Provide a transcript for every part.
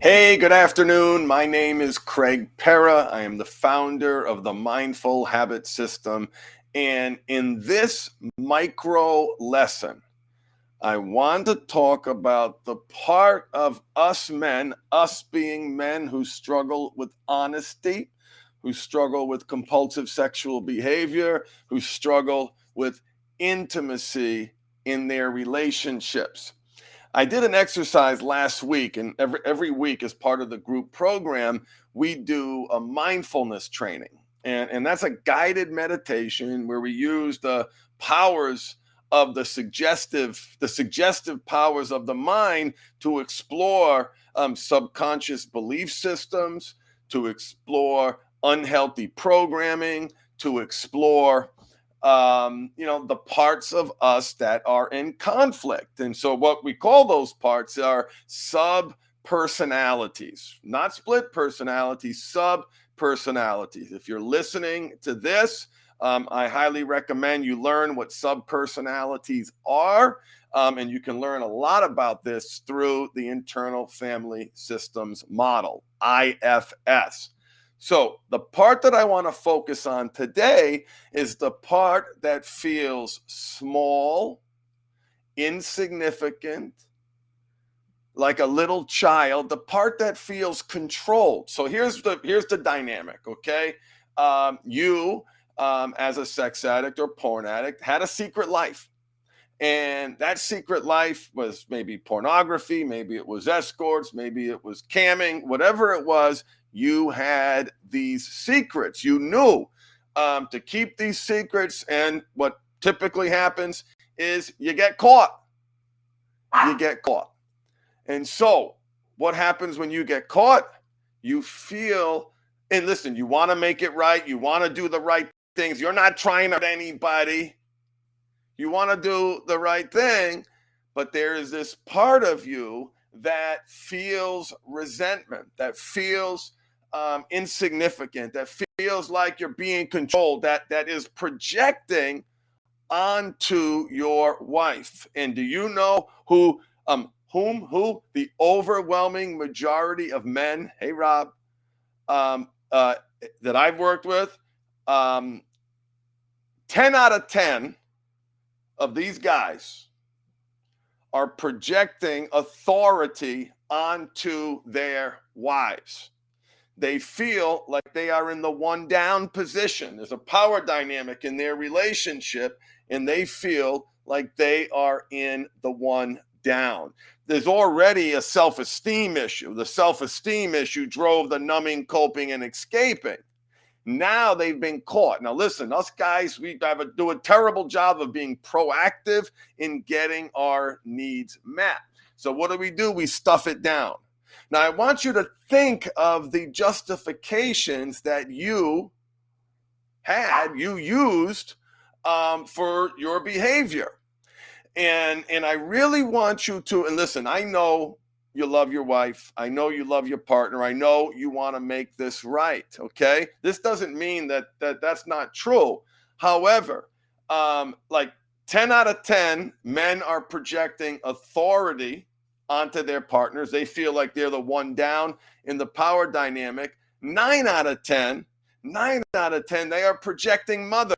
Hey, good afternoon. My name is Craig Pera. I am the founder of the Mindful Habit System. And in this micro lesson, I want to talk about the part of us men, us being men who struggle with honesty, who struggle with compulsive sexual behavior, who struggle with intimacy in their relationships. I did an exercise last week, and every week, as part of the group program, we do a mindfulness training. And that's a guided meditation where we use the powers of the suggestive powers of the mind to explore subconscious belief systems, to explore unhealthy programming, to explore the parts of us that are in conflict. And so, what we call those parts are sub personalities, not split personalities, sub personalities. If you're listening to this, I highly recommend you learn what sub personalities are. And you can learn a lot about this through the internal family systems model, IFS. So, the part that I want to focus on today is the part that feels small, insignificant, like a little child, the part that feels controlled. So here's the dynamic, okay? You, as a sex addict or porn addict, had a secret life. And that secret life was maybe pornography, maybe it was escorts, maybe it was camming, whatever it was. You had these secrets. You knew to keep these secrets. And what typically happens is you get caught. You get caught. And so, what happens when you get caught? You feel, and listen, you want to make it right. You want to do the right things. You're not trying to hurt anybody. You want to do the right thing, but there is this part of you that feels resentment, that feels insignificant, that feels like you're being controlled, that is projecting onto your wife. And do you know who the overwhelming majority of men, hey Rob, um, uh, that I've worked with, um, 10 out of 10 of these guys are projecting authority onto their wives. They feel like they are in the one down position. There's a power dynamic in their relationship, and they feel like they are in the one down. There's already a self esteem issue. The self esteem issue drove the numbing, coping, and escaping. Now they've been caught. Now, listen, us guys, we do a terrible job of being proactive in getting our needs met. So, what do? We stuff it down. Now, I want you to think of the justifications that you used for your behavior. And I really want you to, and listen, I know you love your wife. I know you love your partner. I know you want to make this right. Okay. This doesn't mean that's not true. However, like 10 out of 10 men are projecting authority onto their partners. They feel like they're the one down in the power dynamic. 9 out of 10, they are projecting mother.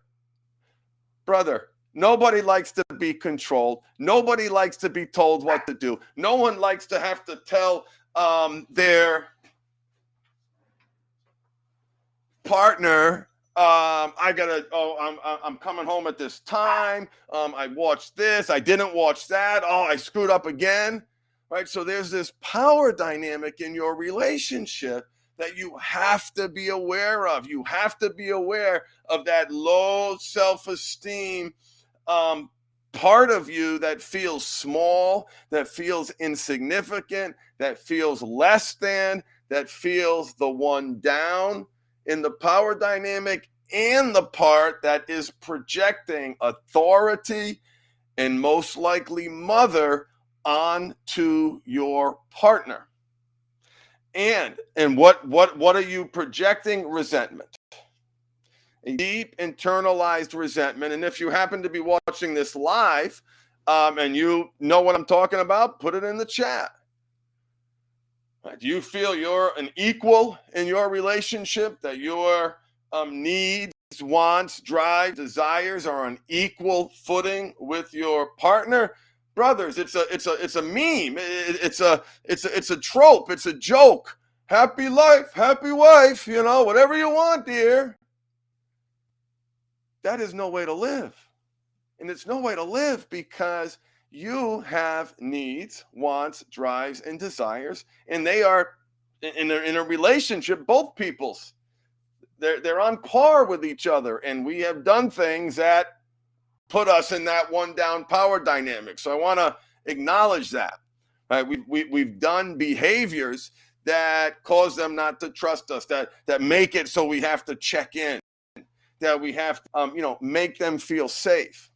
Brother, nobody likes to be controlled. Nobody likes to be told what to do. No one likes to have to tell their partner, I'm coming home at this time. I watched this. I didn't watch that. Oh, I screwed up again. Right. So there's this power dynamic in your relationship that you have to be aware of. You have to be aware of that low self-esteem part of you that feels small, that feels insignificant, that feels less than, that feels the one down in the power dynamic, and the part that is projecting authority and most likely mother onto your partner. And what are you projecting? Resentment. A deep internalized resentment. And if you happen to be watching this live, and you know what I'm talking about, put it in the chat. Do you feel you're an equal in your relationship? That your needs, wants, drive, desires are on equal footing with your partner? Brothers, it's a meme. It's a trope. It's a joke. Happy life, happy wife. Whatever you want, dear. That is no way to live. And it's no way to live because you have needs, wants, drives, and desires, and they are in a relationship, both people's. They're on par with each other, and we have done things that put us in that one down power dynamic. So I want to acknowledge that. Right? We've done behaviors that cause them not to trust us, that make it so we have to check in, that we have to make them feel safe.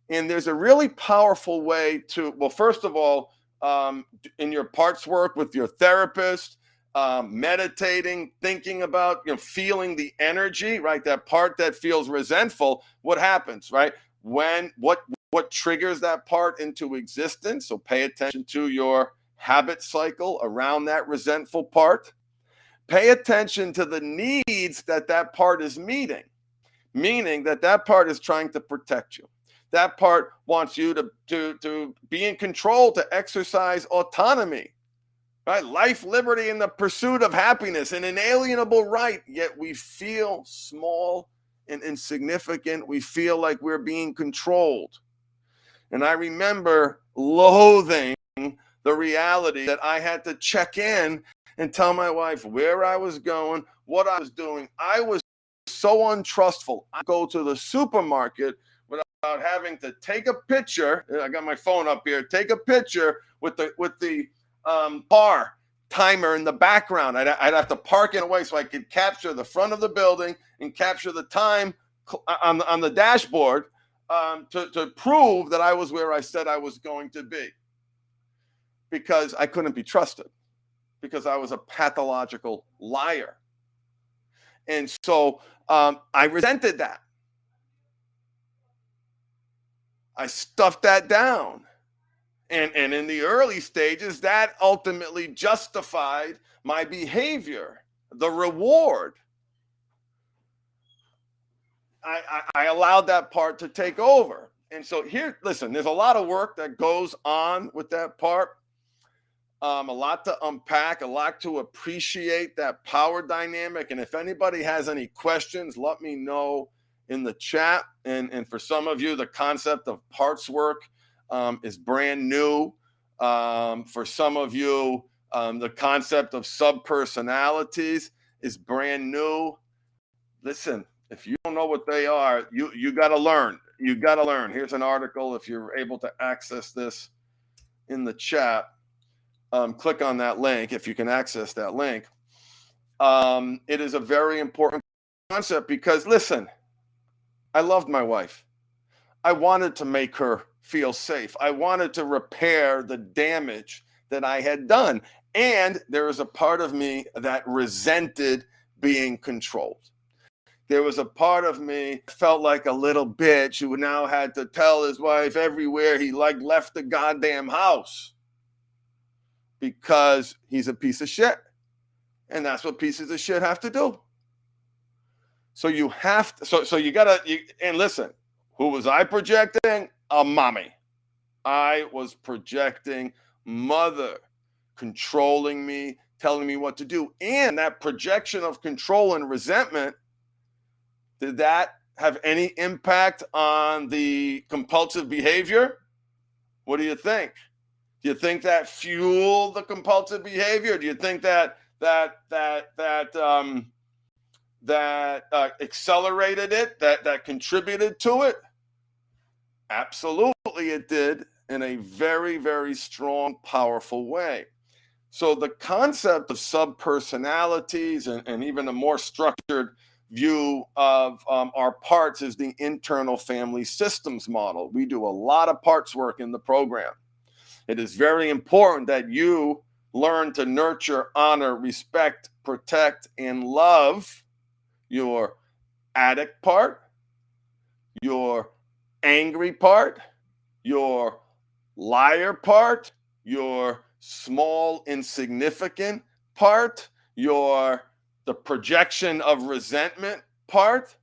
And there's a really powerful way to, well, first of all, in your parts work with your therapist, meditating, thinking about, feeling the energy, right? That part that feels resentful, what happens, right? What triggers that part into existence? So pay attention to your habit cycle around that resentful part. Pay attention to the needs that part is meaning that part is trying to protect you. That part wants you to be in control, to exercise autonomy, right? Life, liberty, and the pursuit of happiness, an inalienable right, yet we feel small and insignificant. We feel like we're being controlled. And I remember loathing the reality that I had to check in and tell my wife where I was going, what I was doing. I was so untrustful. I go to the supermarket without having to take a picture. I got my phone up here. Take a picture with the car timer in the background. I'd have to park in a way so I could capture the front of the building and capture the time on the dashboard to prove that I was where I said I was going to be, because I couldn't be trusted, because I was a pathological liar. And so I resented that. I stuffed that down. And in the early stages, that ultimately justified my behavior, the reward. I allowed that part to take over. And so here, listen, there's a lot of work that goes on with that part. A lot to unpack, a lot to appreciate that power dynamic. And if anybody has any questions, let me know in the chat. And for some of you, the concept of parts work is brand new. For some of you, the concept of subpersonalities is brand new. Listen, if you don't know what they are, you got to learn. You got to learn. Here's an article. If you're able to access this in the chat, click on that link if you can access that link. It is a very important concept because, listen, I loved my wife. I wanted to make her feel safe. I wanted to repair the damage that I had done. And there was a part of me that resented being controlled. There was a part of me felt like a little bitch who now had to tell his wife everywhere he left the goddamn house, because he's a piece of shit. And that's what pieces of shit have to do. So you have to, so you gotta, and listen, who was I projecting? A mommy. I was projecting mother, controlling me, telling me what to do. And that projection of control and resentment, did that have any impact on the compulsive behavior? What do you think? Do you think that fueled the compulsive behavior? Do you think that accelerated it? That contributed to it? Absolutely, it did, in a very, very strong, powerful way. So the concept of subpersonalities and even a more structured view of our parts is the internal family systems model. We do a lot of parts work in the program. It is very important that you learn to nurture, honor, respect, protect, and love your addict part, your angry part, your liar part, your small, insignificant part, the projection of resentment part,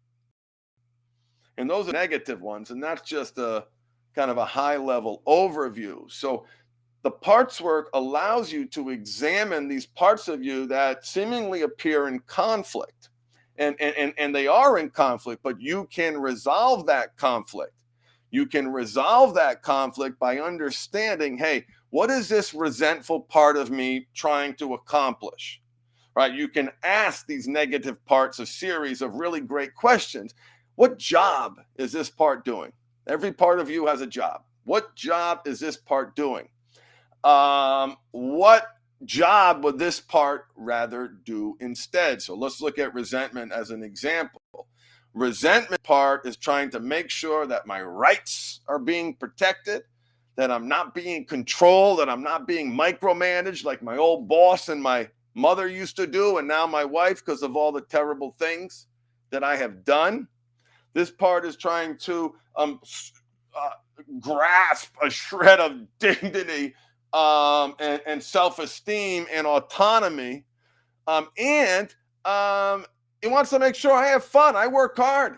and those are negative ones. And that's just a kind of a high level overview. So the parts work allows you to examine these parts of you that seemingly appear in conflict. And they are in conflict, but you can resolve that conflict. You can resolve that conflict by understanding, hey, what is this resentful part of me trying to accomplish? Right? You can ask these negative parts a series of really great questions. What job is this part doing? Every part of you has a job. What job is this part doing? What job would this part rather do instead? So let's look at resentment as an example. Resentment part is trying to make sure that my rights are being protected, that I'm not being controlled, that I'm not being micromanaged like my old boss and my mother used to do, and now my wife, because of all the terrible things that I have done. This part is trying to grasp a shred of dignity and self-esteem and autonomy. And he wants to make sure I have fun. I work hard.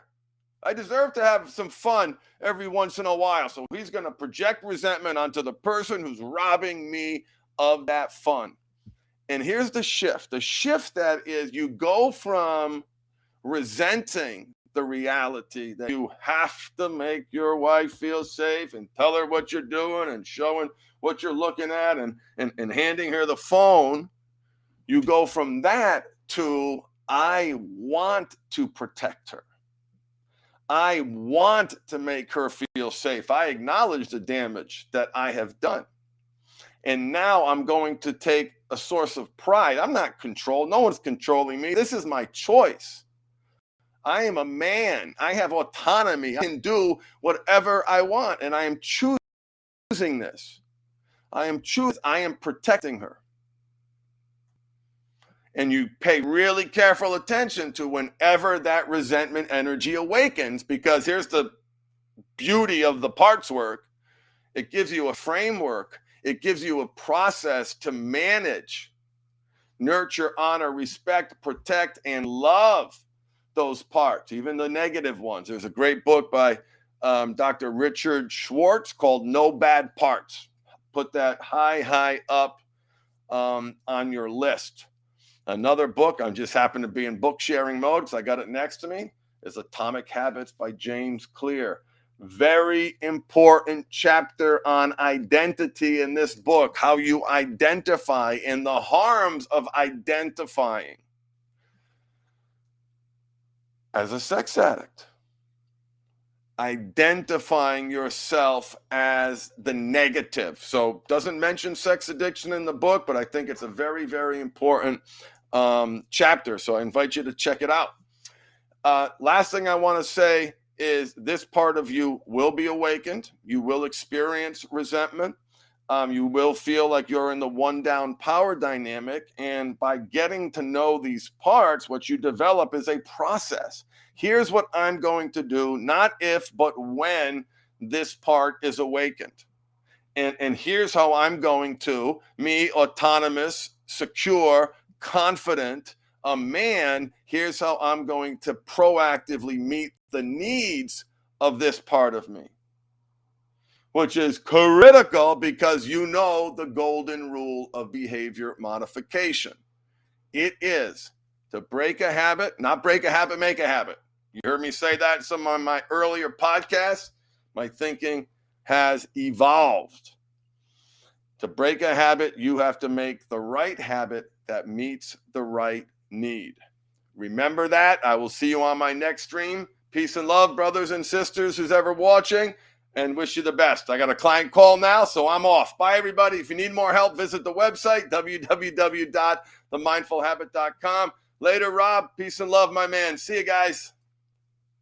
I deserve to have some fun every once in a while. So he's going to project resentment onto the person who's robbing me of that fun. And here's the shift. The shift that is you go from resenting the reality that you have to make your wife feel safe and tell her what you're doing and showing what you're looking at and handing her the phone. You go from that to, I want to protect her. I want to make her feel safe. I acknowledge the damage that I have done. And now I'm going to take a source of pride. I'm not controlled. No one's controlling me. This is my choice. I am a man. I have autonomy. I can do whatever I want. And I am choosing this. I am protecting her. And you pay really careful attention to whenever that resentment energy awakens, because here's the beauty of the parts work. It gives you a framework. It gives you a process to manage, nurture, honor, respect, protect, and love those parts, even the negative ones. There's a great book by Dr. Richard Schwartz called No Bad Parts. Put that high up on your list. Another book, I just happen to be in book sharing mode, so I got it next to me, is Atomic Habits by James Clear. Very important chapter on identity in this book, how you identify and the harms of identifying as a sex addict. Identifying yourself as the negative. So doesn't mention sex addiction in the book, but I think it's a very, very important chapter. So I invite you to check it out. Last thing I want to say is this part of you will be awakened. You will experience resentment. You will feel like you're in the one down power dynamic. And by getting to know these parts, what you develop is a process. Here's what I'm going to do, not if, but when this part is awakened. And here's how I'm going to, me, autonomous, secure, confident, a man, here's how I'm going to proactively meet the needs of this part of me, which is critical because you know the golden rule of behavior modification. It is to break a habit, not break a habit, make a habit. You heard me say that in some of my earlier podcasts. My thinking has evolved. To break a habit, you have to make the right habit that meets the right need. Remember that. I will see you on my next stream. Peace and love, brothers and sisters, who's ever watching, and wish you the best. I got a client call now, so I'm off. Bye, everybody. If you need more help, visit the website, www.themindfulhabit.com. Later, Rob. Peace and love, my man. See you guys.